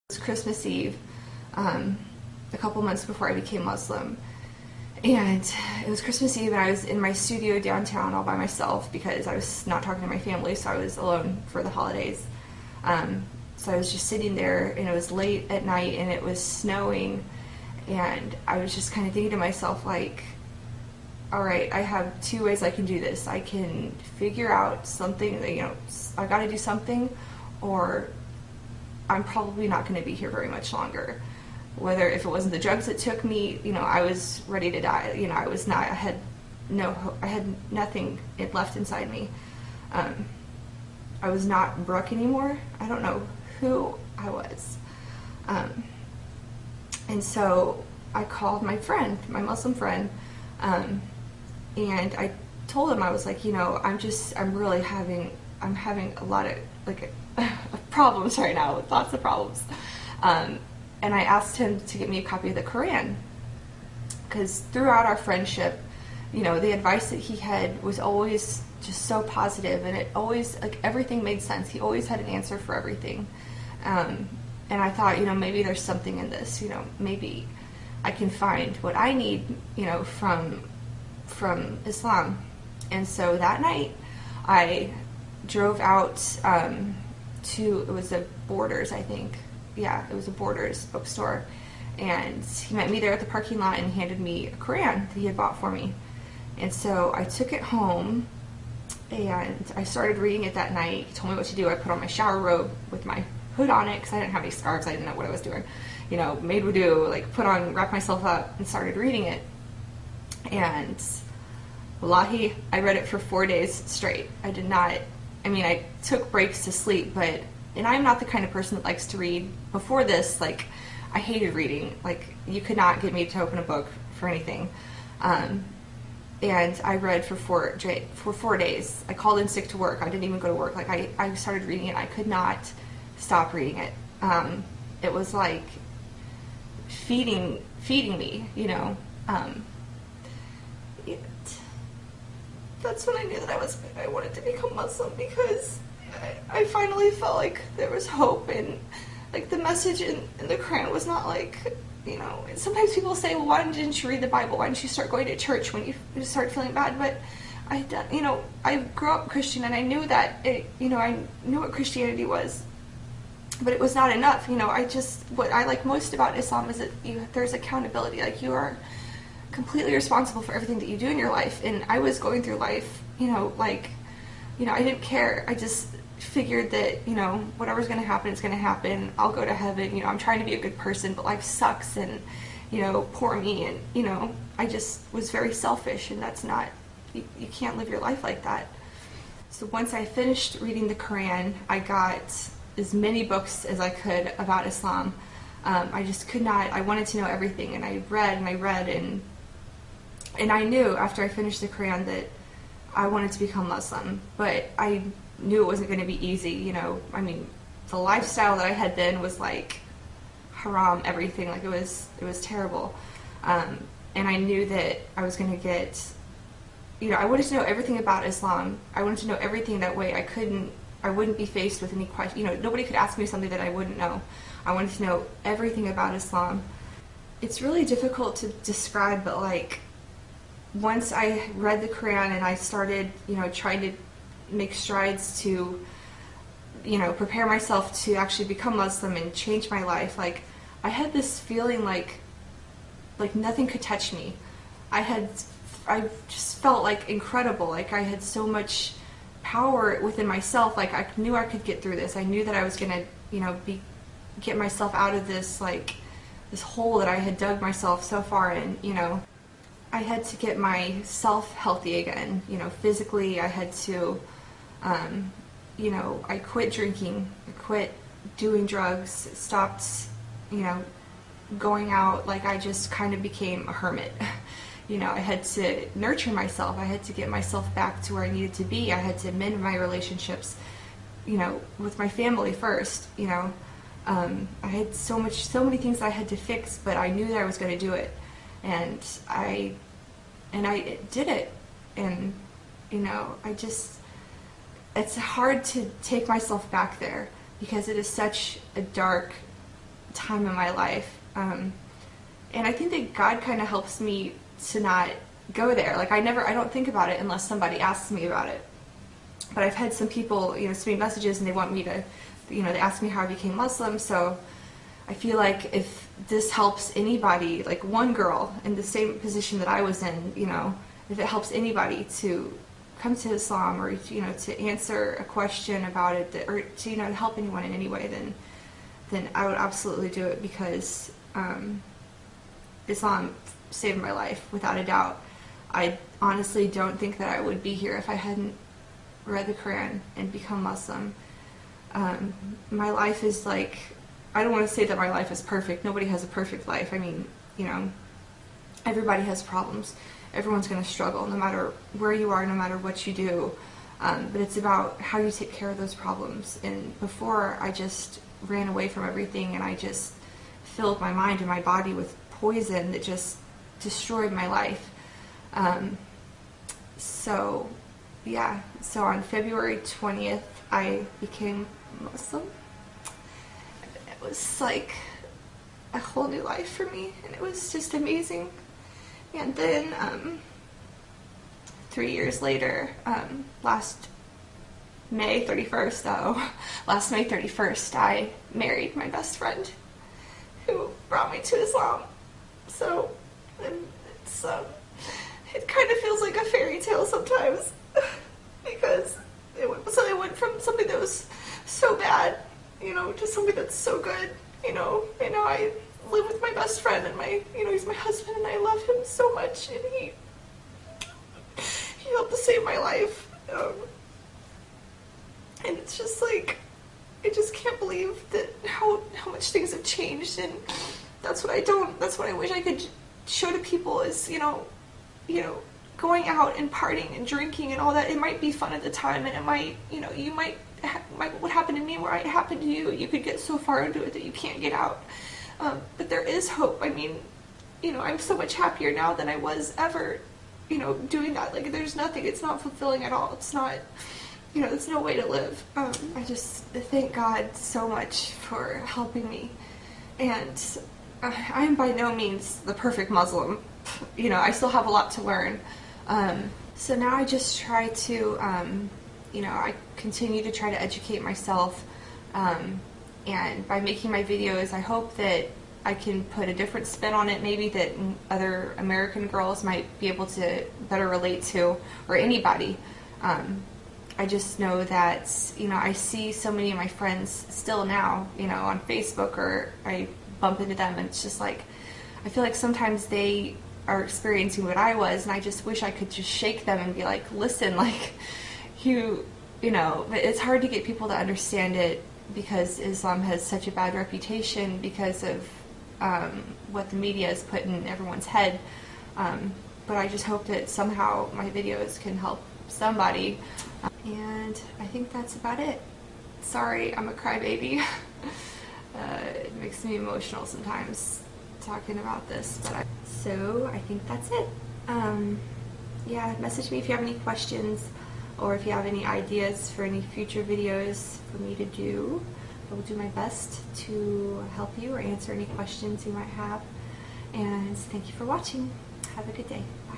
It was Christmas Eve, a couple months before I became Muslim. And it was Christmas Eve, and I was in my studio downtown all by myself because I was not talking to my family, so I was alone for the holidays. So I was just sitting there, and it was late at night, and it was snowing, and I was just kind of thinking to myself, like, all right, I have two ways I can do this. I can figure out something, I got to do something, or I'm probably not going to be here very much longer. Whether if it wasn't the drugs that took me, I was ready to die. I was not. I had no hope. I had nothing left inside me. I was not Brooke anymore. I don't know who I was. And so I called my friend, my Muslim friend, and I told him, I was like, I'm having a lot of problems right now, with lots of problems. And I asked him to get me a copy of the Quran, because throughout our friendship, the advice that he had was always just so positive, and it always, everything made sense. He always had an answer for everything. And I thought, maybe there's something in this, maybe I can find what I need, from Islam. And so that night, I drove out it was a Borders, I think. Yeah, it was a Borders bookstore. And he met me there at the parking lot and handed me a Quran that he had bought for me. And so I took it home and I started reading it that night. He told me what to do. I put on my shower robe with my hood on it because I didn't have any scarves. I didn't know what I was doing. Made wudu, wrapped myself up and started reading it. And wallahi, I read it for 4 days straight. I took breaks to sleep, and I'm not the kind of person that likes to read. Before this, I hated reading. You could not get me to open a book for anything. And I read for 4 days. I called in sick to work. I didn't even go to work. I started reading it. I could not stop reading it. It was like feeding me, that's when I knew that I wanted to become Muslim, because I finally felt like there was hope, and the message in the Quran was not sometimes people say, well, why didn't you read the Bible? Why didn't you start going to church when you start feeling bad? But I grew up Christian, and I knew that I knew what Christianity was, but it was not enough. What I like most about Islam is that there's accountability. You are completely responsible for everything that you do in your life. And I was going through life, I didn't care. I just figured that, whatever's going to happen, it's going to happen. I'll go to heaven. I'm trying to be a good person, but life sucks, and, poor me. And, I just was very selfish, and that's not, you can't live your life like that. So once I finished reading the Quran, I got as many books as I could about Islam. I just could not, I wanted to know everything, and I read, and I knew after I finished the Quran that I wanted to become Muslim, but I knew it wasn't going to be easy. The lifestyle that I had then was haram, everything. It was terrible. And I knew that I was going to get, I wanted to know everything about Islam. I wanted to know everything, that way I wouldn't be faced with any question. Nobody could ask me something that I wouldn't know. I wanted to know everything about Islam. It's really difficult to describe, but once I read the Quran and I started, trying to make strides to, prepare myself to actually become Muslim and change my life, I had this feeling like nothing could touch me. I just felt incredible. I had so much power within myself. I knew I could get through this. I knew that I was gonna, get myself out of this, this hole that I had dug myself so far in, I had to get myself healthy again, physically. I had to, I quit drinking, I quit doing drugs, stopped, going out. I just kind of became a hermit. I had to nurture myself. I had to get myself back to where I needed to be. I had to mend my relationships, with my family first. I had so many things I had to fix, but I knew that I was going to do it. And I did it, and it's hard to take myself back there, because it is such a dark time in my life. And I think that God kind of helps me to not go there. Like I don't think about it unless somebody asks me about it. But I've had some people, you know, send me messages and they want me to, you know, they ask me how I became Muslim. So I feel like if this helps anybody, like one girl in the same position that I was in, you know, if it helps anybody to come to Islam or, you know, to answer a question about it, or to, you know, to help anyone in any way, then I would absolutely do it, because Islam saved my life without a doubt. I honestly don't think that I would be here if I hadn't read the Quran and become Muslim. My life is like, I don't want to say that my life is perfect. Nobody has a perfect life. I mean, you know, everybody has problems. Everyone's going to struggle no matter where you are, no matter what you do. But it's about how you take care of those problems. And before, I just ran away from everything, and I just filled my mind and my body with poison that just destroyed my life. So yeah, so on February 20th, I became Muslim. It was like a whole new life for me, and it was just amazing. And then 3 years later, last May 31st, I married my best friend who brought me to Islam. So it's, it kind of feels like a fairy tale sometimes, because it went from something that was so bad, you know, to something that's so good, you know. And now I live with my best friend, and he's my husband, and I love him so much, and he helped to save my life. And it's just like, I just can't believe that how much things have changed, and that's what I wish I could show to people is, you know, going out and partying and drinking and all that. It might be fun at the time, and it might, you know, what happened to me might happen to you. You could get so far into it that you can't get out. But there is hope. I mean, you know, I'm so much happier now than I was ever, you know, doing that. Like, there's nothing, it's not fulfilling at all. It's not, you know, there's no way to live. I just thank God so much for helping me. And I am by no means the perfect Muslim. You know, I still have a lot to learn. So now I just try to, you know, I continue to try to educate myself. And by making my videos, I hope that I can put a different spin on it, maybe that other American girls might be able to better relate to, or anybody. I just know that, you know, I see so many of my friends still now, you know, on Facebook, or I bump into them, and it's just like, I feel like sometimes they are experiencing what I was, and I just wish I could just shake them and be like, listen, like, you know, but it's hard to get people to understand it, because Islam has such a bad reputation because of what the media has put in everyone's head. But I just hope that somehow my videos can help somebody. And I think that's about it. Sorry, I'm a crybaby. It makes me emotional sometimes talking about this. So I think that's it. Yeah, message me if you have any questions, or if you have any ideas for any future videos for me to do. I will do my best to help you or answer any questions you might have. And thank you for watching. Have a good day. Bye.